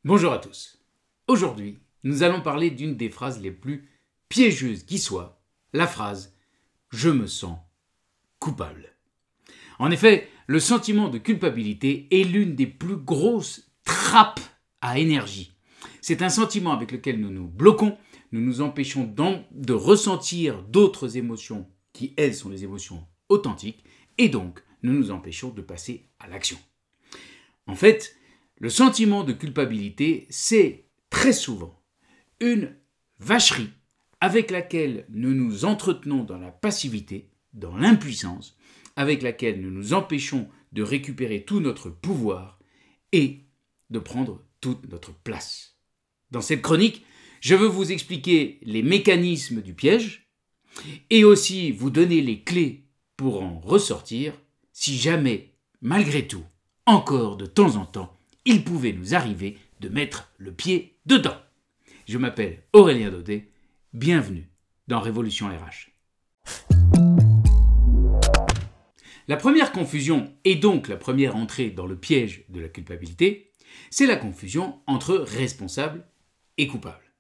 Bonjour à tous. Aujourd'hui, nous allons parler d'une des phrases les plus piégeuses qui soit, la phrase « je me sens coupable ». En effet, le sentiment de culpabilité est l'une des plus grosses trappes à énergie. C'est un sentiment avec lequel nous nous bloquons, nous nous empêchons de ressentir d'autres émotions qui, elles, sont les émotions authentiques, et donc nous nous empêchons de passer à l'action. En fait, le sentiment de culpabilité, c'est très souvent une vacherie avec laquelle nous nous entretenons dans la passivité, dans l'impuissance, avec laquelle nous nous empêchons de récupérer tout notre pouvoir et de prendre toute notre place. Dans cette chronique, je veux vous expliquer les mécanismes du piège et aussi vous donner les clés pour en ressortir si jamais, malgré tout, encore de temps en temps, il pouvait nous arriver de mettre le pied dedans. Je m'appelle Aurélien Daudet, bienvenue dans Révolution RH. La première confusion, et donc la première entrée dans le piège de la culpabilité, c'est la confusion entre responsable et coupable.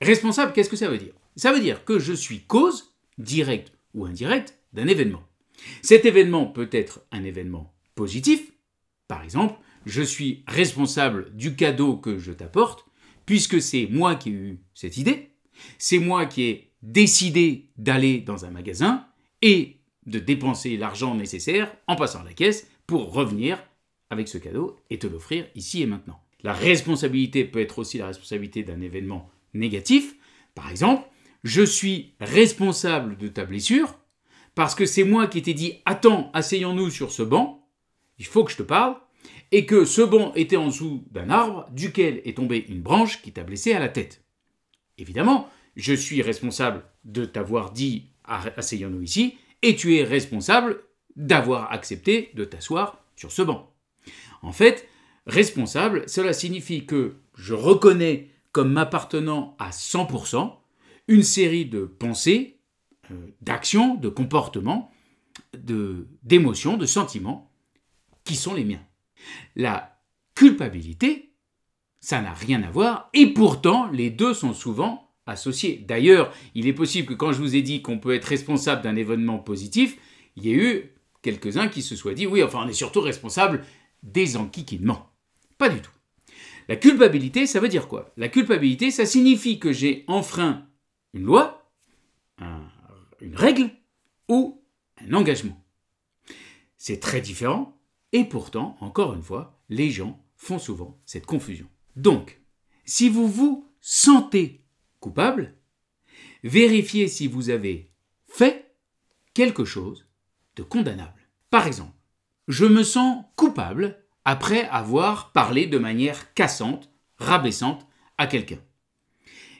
Responsable, qu'est-ce que ça veut dire ? Ça veut dire que je suis cause, directe ou indirecte, d'un événement. Cet événement peut être un événement positif, par exemple, je suis responsable du cadeau que je t'apporte, puisque c'est moi qui ai eu cette idée, c'est moi qui ai décidé d'aller dans un magasin et de dépenser l'argent nécessaire en passant à la caisse pour revenir avec ce cadeau et te l'offrir ici et maintenant. La responsabilité peut être aussi la responsabilité d'un événement négatif. Par exemple, je suis responsable de ta blessure parce que c'est moi qui t'ai dit « Attends, asseyons-nous sur ce banc, il faut que je te parle ». Et que ce banc était en dessous d'un arbre duquel est tombée une branche qui t'a blessé à la tête. Évidemment, je suis responsable de t'avoir dit « asseyons-nous ici » et tu es responsable d'avoir accepté de t'asseoir sur ce banc. En fait, responsable, cela signifie que je reconnais comme m'appartenant à 100% une série de pensées, d'actions, de comportements, d'émotions, de sentiments qui sont les miens. La culpabilité, ça n'a rien à voir et pourtant les deux sont souvent associés. D'ailleurs, il est possible que quand je vous ai dit qu'on peut être responsable d'un événement positif, il y ait eu quelques-uns qui se soient dit « oui, enfin on est surtout responsable des enquiquinements ». Pas du tout. La culpabilité, ça veut dire quoi ? La culpabilité, ça signifie que j'ai enfreint une loi, une règle ou un engagement. C'est très différent. Et pourtant, encore une fois, les gens font souvent cette confusion. Donc, si vous vous sentez coupable, vérifiez si vous avez fait quelque chose de condamnable. Par exemple, je me sens coupable après avoir parlé de manière cassante, rabaissante à quelqu'un.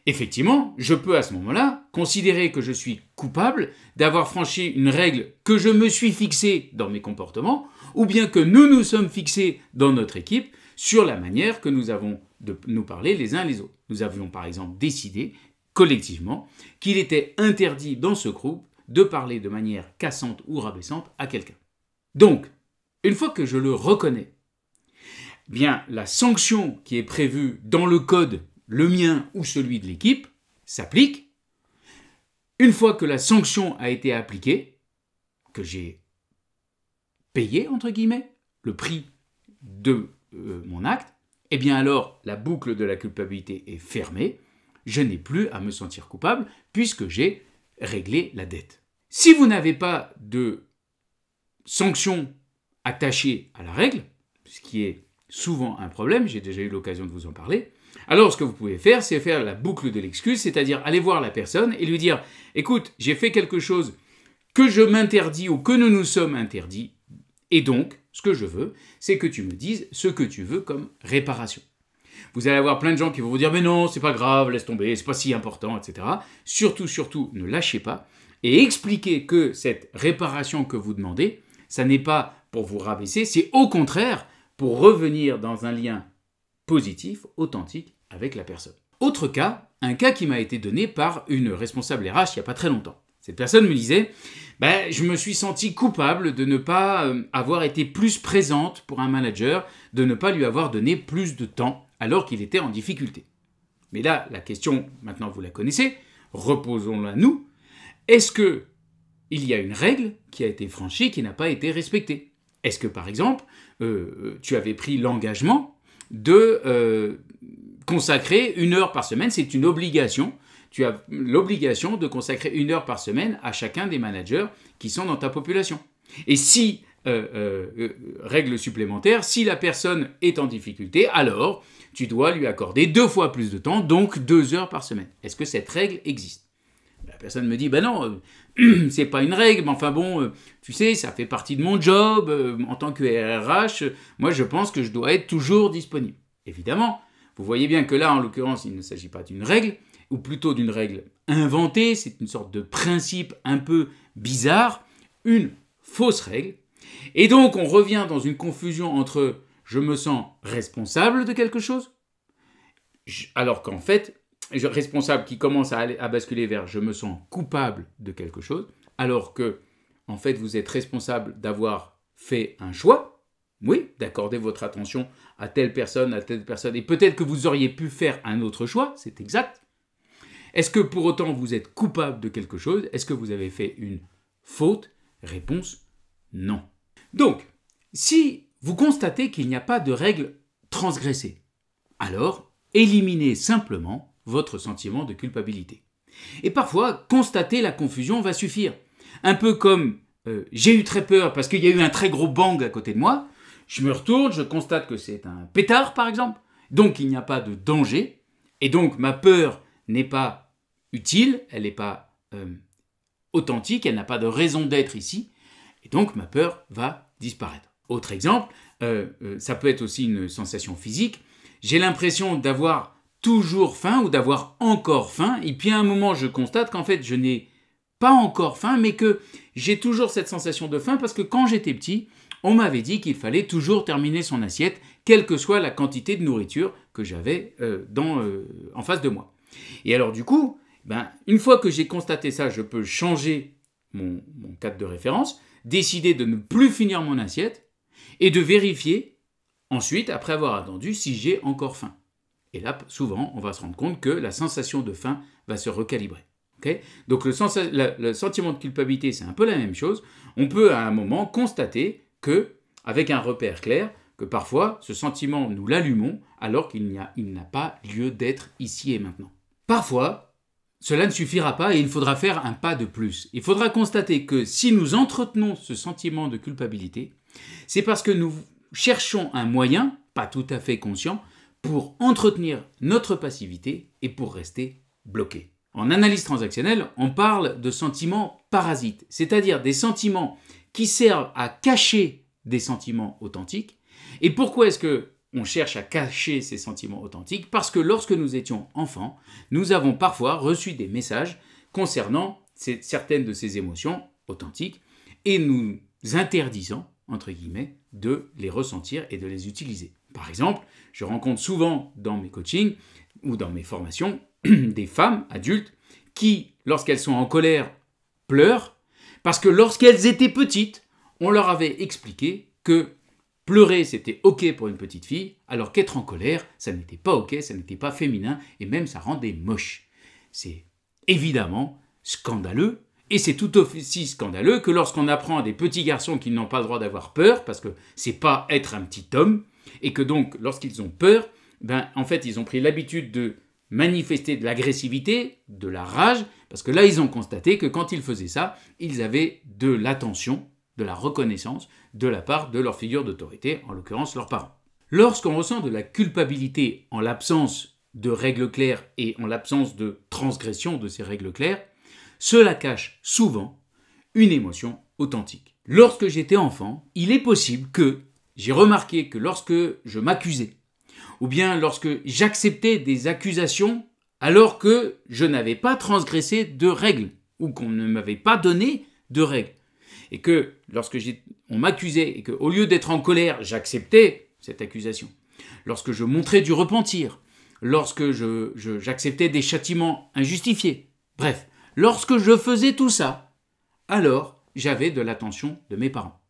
Effectivement, je peux à ce moment-là considérer que je suis coupable d'avoir franchi une règle que je me suis fixée dans mes comportements, ou bien que nous nous sommes fixés dans notre équipe sur la manière que nous avons de nous parler les uns les autres. Nous avions par exemple décidé collectivement qu'il était interdit dans ce groupe de parler de manière cassante ou rabaissante à quelqu'un. Donc, une fois que je le reconnais, bien la sanction qui est prévue dans le code, le mien ou celui de l'équipe, s'applique. Une fois que la sanction a été appliquée, que j'ai payé, entre guillemets, le prix de mon acte, eh bien alors la boucle de la culpabilité est fermée. Je n'ai plus à me sentir coupable puisque j'ai réglé la dette. Si vous n'avez pas de sanction attachée à la règle, ce qui est souvent un problème, j'ai déjà eu l'occasion de vous en parler, alors ce que vous pouvez faire, c'est faire la boucle de l'excuse, c'est-à-dire aller voir la personne et lui dire « Écoute, j'ai fait quelque chose que je m'interdis ou que nous nous sommes interdits, et donc, ce que je veux, c'est que tu me dises ce que tu veux comme réparation. » Vous allez avoir plein de gens qui vont vous dire « Mais non, c'est pas grave, laisse tomber, c'est pas si important, etc. » Surtout, ne lâchez pas et expliquez que cette réparation que vous demandez, ça n'est pas pour vous rabaisser, c'est au contraire pour revenir dans un lien positif, authentique avec la personne. Autre cas, un cas qui m'a été donné par une responsable RH il n'y a pas très longtemps. Cette personne me disait « je me suis senti coupable de ne pas avoir été plus présente pour un manager, de ne pas lui avoir donné plus de temps alors qu'il était en difficulté. Mais là, la question, maintenant vous la connaissez, reposons-la nous. Est-ce qu'il y a une règle qui a été franchie, qui n'a pas été respectée? Est-ce que, par exemple, tu avais pris l'engagement de consacrer 1 heure par semaine, c'est une obligation, tu as l'obligation de consacrer 1 heure par semaine à chacun des managers qui sont dans ta population. Et si, règle supplémentaire, si la personne est en difficulté, alors tu dois lui accorder 2 fois plus de temps, donc 2 heures par semaine. Est-ce que cette règle existe? La personne me dit, ben non, c'est pas une règle, mais enfin bon, tu sais, ça fait partie de mon job, en tant que RH, moi je pense que je dois être toujours disponible. Évidemment, vous voyez bien que là, en l'occurrence, il ne s'agit pas d'une règle, ou plutôt d'une règle inventée, c'est une sorte de principe un peu bizarre, une fausse règle. Et donc, on revient dans une confusion entre je me sens responsable de quelque chose, alors qu'en fait, responsable qui commence à basculer vers je me sens coupable de quelque chose, alors que, en fait, vous êtes responsable d'avoir fait un choix, oui, d'accorder votre attention à telle personne, et peut-être que vous auriez pu faire un autre choix, c'est exact. Est-ce que pour autant vous êtes coupable de quelque chose? Est-ce que vous avez fait une faute? Réponse, non. Donc, si vous constatez qu'il n'y a pas de règle transgressée, alors éliminez simplement votre sentiment de culpabilité. Et parfois, constater la confusion va suffire. Un peu comme j'ai eu très peur parce qu'il y a eu un très gros bang à côté de moi, je me retourne, je constate que c'est un pétard par exemple, donc il n'y a pas de danger, et donc ma peur n'est pas utile, elle n'est pas authentique, elle n'a pas de raison d'être ici, et donc ma peur va disparaître. Autre exemple, ça peut être aussi une sensation physique, j'ai l'impression d'avoir toujours faim ou d'avoir encore faim, et puis à un moment je constate qu'en fait je n'ai pas encore faim, mais que j'ai toujours cette sensation de faim parce que quand j'étais petit, on m'avait dit qu'il fallait toujours terminer son assiette, quelle que soit la quantité de nourriture que j'avais en face de moi. Et alors du coup, une fois que j'ai constaté ça, je peux changer mon cadre de référence, décider de ne plus finir mon assiette et de vérifier ensuite, après avoir attendu, si j'ai encore faim. Et là, souvent, on va se rendre compte que la sensation de faim va se recalibrer. Okay? Donc le sentiment de culpabilité, c'est un peu la même chose. On peut à un moment constater que, avec un repère clair, que parfois ce sentiment, nous l'allumons alors qu'il n'a pas lieu d'être ici et maintenant. Parfois, cela ne suffira pas et il faudra faire un pas de plus. Il faudra constater que si nous entretenons ce sentiment de culpabilité, c'est parce que nous cherchons un moyen, pas tout à fait conscient, pour entretenir notre passivité et pour rester bloqué. En analyse transactionnelle, on parle de sentiments parasites, c'est-à-dire des sentiments qui servent à cacher des sentiments authentiques. Et pourquoi est-ce qu'on cherche à cacher ces sentiments authentiques? Parce que lorsque nous étions enfants, nous avons parfois reçu des messages concernant certaines de ces émotions authentiques et nous interdisant, entre guillemets, de les ressentir et de les utiliser. Par exemple, je rencontre souvent dans mes coachings ou dans mes formations des femmes adultes qui, lorsqu'elles sont en colère, pleurent parce que lorsqu'elles étaient petites, on leur avait expliqué que pleurer c'était ok pour une petite fille, alors qu'être en colère, ça n'était pas ok, ça n'était pas féminin et même ça rendait moche. C'est évidemment scandaleux. Et c'est tout aussi scandaleux que lorsqu'on apprend à des petits garçons qu'ils n'ont pas le droit d'avoir peur, parce que c'est pas être un petit homme, et que donc lorsqu'ils ont peur, en fait ils ont pris l'habitude de manifester de l'agressivité, de la rage, parce que là ils ont constaté que quand ils faisaient ça, ils avaient de l'attention, de la reconnaissance de la part de leur figure d'autorité, en l'occurrence leurs parents. Lorsqu'on ressent de la culpabilité en l'absence de règles claires et en l'absence de transgression de ces règles claires, cela cache souvent une émotion authentique. Lorsque j'étais enfant, il est possible que j'ai remarqué que lorsque je m'accusais, ou bien lorsque j'acceptais des accusations alors que je n'avais pas transgressé de règles, ou qu'on ne m'avait pas donné de règles, et que lorsque on m'accusait et qu'au lieu d'être en colère, j'acceptais cette accusation, lorsque je montrais du repentir, lorsque j'acceptais des châtiments injustifiés, bref, lorsque je faisais tout ça, alors j'avais de l'attention de mes parents.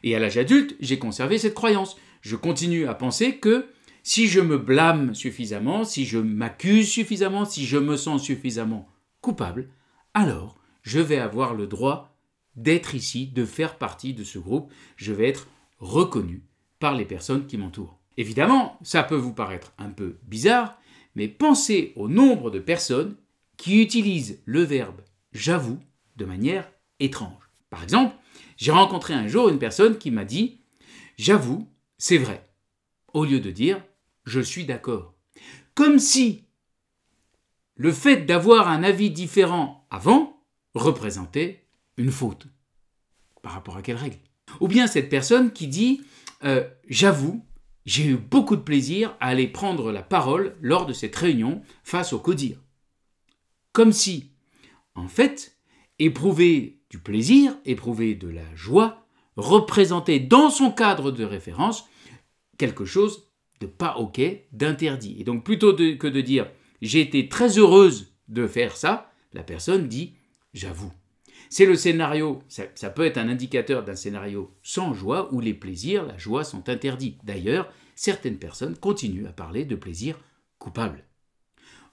Et à l'âge adulte, j'ai conservé cette croyance. Je continue à penser que si je me blâme suffisamment, si je m'accuse suffisamment, si je me sens suffisamment coupable, alors je vais avoir le droit d'être ici, de faire partie de ce groupe, je vais être reconnu par les personnes qui m'entourent. Évidemment, ça peut vous paraître un peu bizarre, mais pensez au nombre de personnes qui utilisent le verbe « j'avoue » de manière étrange. Par exemple, j'ai rencontré un jour une personne qui m'a dit « j'avoue, c'est vrai », au lieu de dire « je suis d'accord ». Comme si le fait d'avoir un avis différent avant représentait une faute. Par rapport à quelle règle? Ou bien cette personne qui dit « j'avoue, j'ai eu beaucoup de plaisir à aller prendre la parole lors de cette réunion face au CODIR ». Comme si, en fait, éprouver du plaisir, éprouver de la joie, représentait dans son cadre de référence quelque chose de pas OK, d'interdit. Et donc plutôt que de dire « j'ai été très heureuse de faire ça », la personne dit « j'avoue ». C'est le scénario, ça peut être un indicateur d'un scénario sans joie où les plaisirs, la joie sont interdits. D'ailleurs, certaines personnes continuent à parler de plaisir coupable.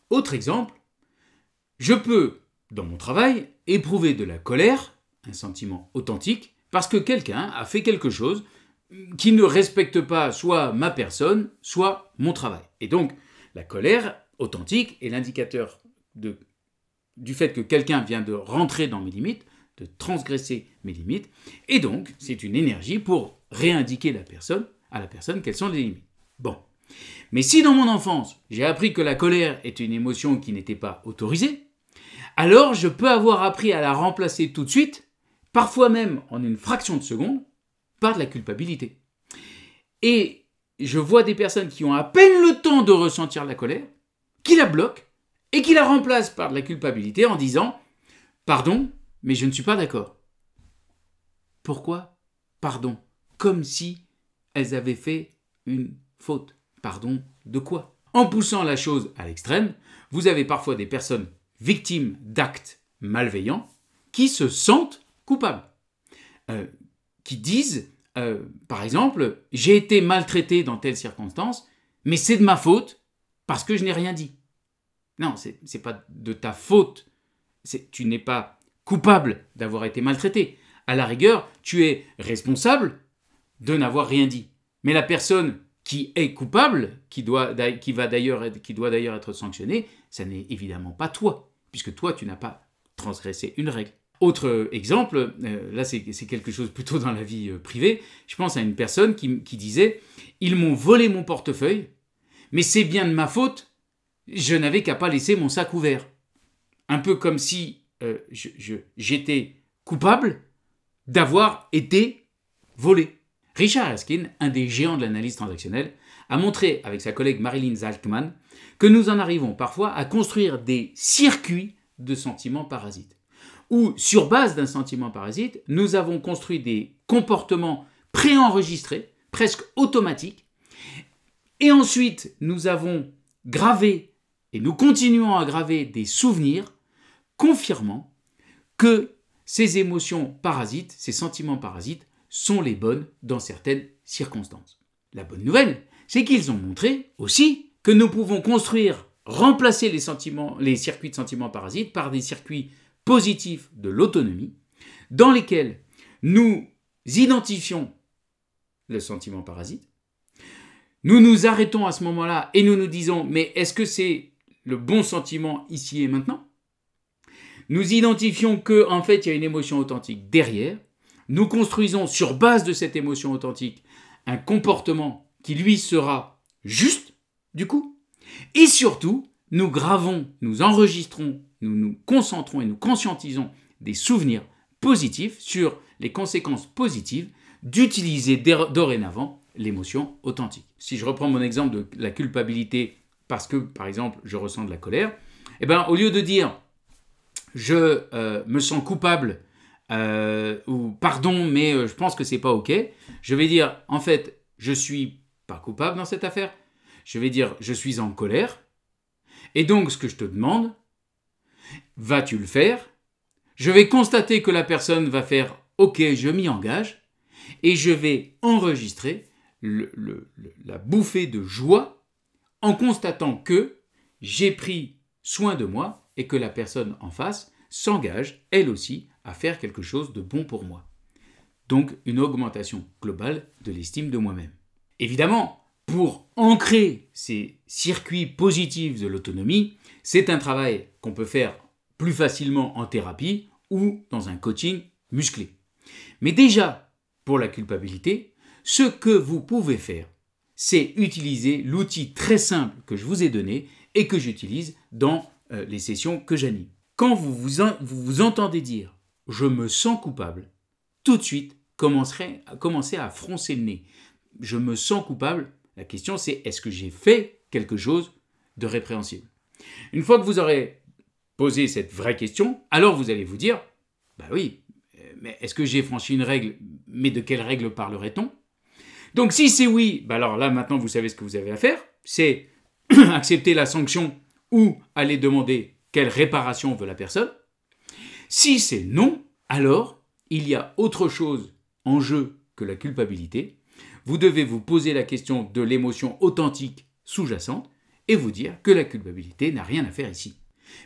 Autre exemple, je peux, dans mon travail, éprouver de la colère, un sentiment authentique, parce que quelqu'un a fait quelque chose qui ne respecte pas soit ma personne, soit mon travail. Et donc, la colère authentique est l'indicateur du fait que quelqu'un vient de rentrer dans mes limites, de transgresser mes limites, et donc c'est une énergie pour réindiquer à la personne quelles sont les limites. Bon. Mais si dans mon enfance, j'ai appris que la colère est une émotion qui n'était pas autorisée, alors je peux avoir appris à la remplacer tout de suite, parfois même en une fraction de seconde, par de la culpabilité. Et je vois des personnes qui ont à peine le temps de ressentir la colère, qui la bloquent, et qui la remplacent par de la culpabilité en disant « Pardon, mais je ne suis pas d'accord ». Pourquoi ? Pardon. Comme si elles avaient fait une faute. Pardon de quoi ? En poussant la chose à l'extrême, vous avez parfois des personnes victimes d'actes malveillants qui se sentent coupables. Qui disent, par exemple, « j'ai été maltraité dans telle circonstance, mais c'est de ma faute parce que je n'ai rien dit ». Non, c'est pas de ta faute. Tu n'es pas coupable d'avoir été maltraité. À la rigueur, tu es responsable de n'avoir rien dit. Mais la personne qui est coupable, qui doit d'ailleurs être sanctionnée, ça n'est évidemment pas toi, puisque toi, tu n'as pas transgressé une règle. Autre exemple, là c'est quelque chose plutôt dans la vie privée, je pense à une personne qui disait « Ils m'ont volé mon portefeuille, mais c'est bien de ma faute, je n'avais qu'à pas laisser mon sac ouvert. » Un peu comme si j'étais coupable d'avoir été volé. Richard Haskin, un des géants de l'analyse transactionnelle, a montré avec sa collègue Marilyn Zalkman que nous en arrivons parfois à construire des circuits de sentiments parasites. Où, sur base d'un sentiment parasite, nous avons construit des comportements préenregistrés, presque automatiques, et ensuite nous avons gravé, et nous continuons à graver des souvenirs confirmant que ces émotions parasites, ces sentiments parasites, sont les bonnes dans certaines circonstances. La bonne nouvelle, c'est qu'ils ont montré aussi que nous pouvons remplacer les circuits de sentiments parasites par des circuits positifs de l'autonomie, dans lesquels nous identifions le sentiment parasite, nous nous arrêtons à ce moment-là et nous nous disons « mais est-ce que c'est le bon sentiment ici et maintenant ?» Nous identifions qu'en fait, il y a une émotion authentique derrière. Nous construisons sur base de cette émotion authentique un comportement qui lui sera juste, du coup. Et surtout, nous gravons, nous enregistrons, nous nous concentrons et nous conscientisons des souvenirs positifs sur les conséquences positives d'utiliser dorénavant l'émotion authentique. Si je reprends mon exemple de la culpabilité parce que, par exemple, je ressens de la colère, eh bien, au lieu de dire « je me sens coupable » ou « pardon, mais je pense que c'est pas OK », je vais dire « en fait, je suis pas coupable dans cette affaire ». Je vais dire « je suis en colère ». Et donc, ce que je te demande, vas-tu le faire? Je vais constater que la personne va faire « ok, je m'y engage » et je vais enregistrer la bouffée de joie en constatant que j'ai pris soin de moi et que la personne en face s'engage, elle aussi, à faire quelque chose de bon pour moi. Donc, une augmentation globale de l'estime de moi-même. Évidemment, pour ancrer ces circuits positifs de l'autonomie, c'est un travail qu'on peut faire plus facilement en thérapie ou dans un coaching musclé. Mais déjà, pour la culpabilité, ce que vous pouvez faire, c'est utiliser l'outil très simple que je vous ai donné et que j'utilise dans les sessions que j'anime. Quand vous vous entendez dire « je me sens coupable », tout de suite, commencez à froncer le nez. Je me sens coupable, la question c'est est-ce que j'ai fait quelque chose de répréhensible? Une fois que vous aurez posé cette vraie question, alors vous allez vous dire « bah oui, mais est-ce que j'ai franchi une règle? Mais de quelle règle parlerait-on » Donc si c'est oui, bah alors là maintenant vous savez ce que vous avez à faire, c'est accepter la sanction ou aller demander quelle réparation veut la personne. Si c'est non, alors il y a autre chose en jeu que la culpabilité. Vous devez vous poser la question de l'émotion authentique sous-jacente et vous dire que la culpabilité n'a rien à faire ici.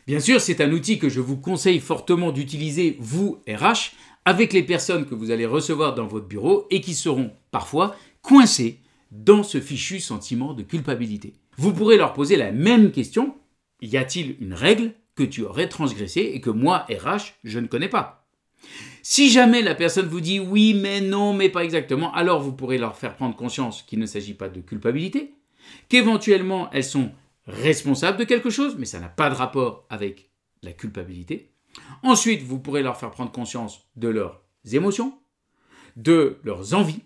Bien sûr, c'est un outil que je vous conseille fortement d'utiliser, vous, RH, avec les personnes que vous allez recevoir dans votre bureau et qui seront parfois coincées dans ce fichu sentiment de culpabilité. Vous pourrez leur poser la même question. Y a-t-il une règle que tu aurais transgressée et que moi, RH, je ne connais pas? Si jamais la personne vous dit oui, mais non, mais pas exactement, alors vous pourrez leur faire prendre conscience qu'il ne s'agit pas de culpabilité, qu'éventuellement elles sont responsables de quelque chose, mais ça n'a pas de rapport avec la culpabilité. Ensuite, vous pourrez leur faire prendre conscience de leurs émotions, de leurs envies,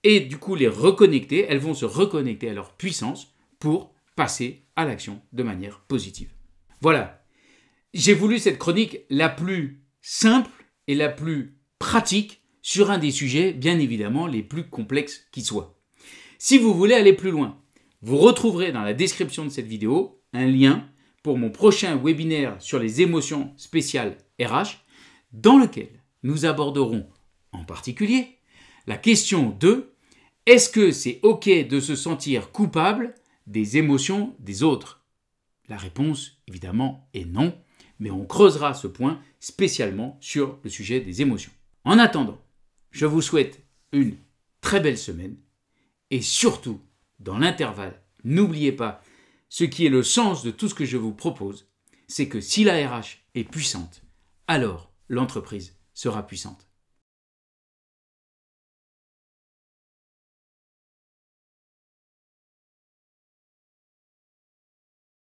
et du coup les reconnecter. Elles vont se reconnecter à leur puissance pour passer à l'action de manière positive. Voilà, j'ai voulu cette chronique la plus simple et la plus pratique sur un des sujets, bien évidemment, les plus complexes qui soient. Si vous voulez aller plus loin, vous retrouverez dans la description de cette vidéo un lien pour mon prochain webinaire sur les émotions spéciales RH, dans lequel nous aborderons en particulier la question de est-ce que c'est OK de se sentir coupable des émotions des autres? La réponse, évidemment, est non, mais on creusera ce point spécialement sur le sujet des émotions. En attendant, je vous souhaite une très belle semaine et surtout, dans l'intervalle, n'oubliez pas, ce qui est le sens de tout ce que je vous propose, c'est que si la RH est puissante, alors l'entreprise sera puissante.